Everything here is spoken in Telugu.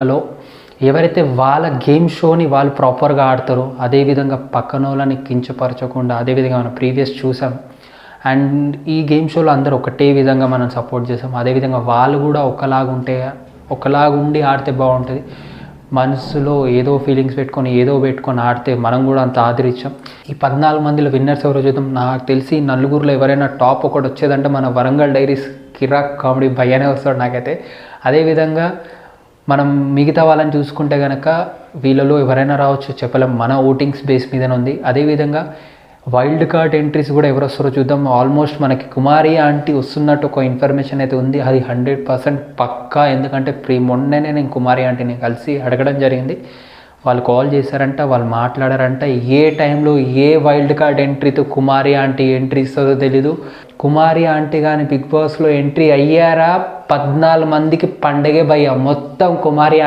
లో ఎవరైతే వాళ్ళ గేమ్ షోని వాళ్ళు ప్రాపర్‌గా ఆడతారో, అదేవిధంగా పక్కనోళ్ళని కించపరచకుండా, అదేవిధంగా మనం ప్రీవియస్ చూసాం. అండ్ ఈ గేమ్ షోలో అందరూ ఒకటే విధంగా మనం సపోర్ట్ చేసాం. అదేవిధంగా వాళ్ళు కూడా ఒకలాగుండి ఆడితే బాగుంటుంది. మనసులో ఏదో ఫీలింగ్స్ పెట్టుకొని, ఏదో పెట్టుకొని ఆడితే మనం కూడా అంత ఆదరించాం. ఈ 14 మందిలో విన్నర్స్ ఎవరో చూద్దాం. నాకు తెలిసి నలుగురిలో ఎవరైనా టాప్ ఒకటి వచ్చేదంటే మన వరంగల్ డైరీస్ కిరాక్ కామెడీ భయ్యానే వస్తాడు నాకైతే. అదేవిధంగా మనం మిగతా వాళ్ళని చూసుకుంటే కనుక వీళ్ళలో ఎవరైనా రావచ్చు, చెప్పలేం. మన ఓటింగ్స్ బేస్ మీదనే ఉంది. అదేవిధంగా వైల్డ్ కార్డ్ ఎంట్రీస్ కూడా ఎవరు వస్తారో చూద్దాం. ఆల్మోస్ట్ మనకి కుమారి ఆంటీ వస్తున్నట్టు ఒక ఇన్ఫర్మేషన్ అయితే ఉంది. అది 100% పక్కా. ఎందుకంటే మొన్ననే నేను కుమారి ఆంటీని కలిసి అడగడం జరిగింది. వాళ్ళు కాల్ చేశారంట, వాళ్ళు మాట్లాడారంట. ఏ టైంలో ఏ వైల్డ్ కార్డ్ ఎంట్రీతో కుమారి ఆంటీ ఎంట్రీ ఇస్తుందో తెలీదు. కుమారి ఆంటీ కానీ బిగ్ బాస్లో ఎంట్రీ అయ్యారా 14 మందికి పండగే భయ్య. మొత్తం కుమారి ఆంటీ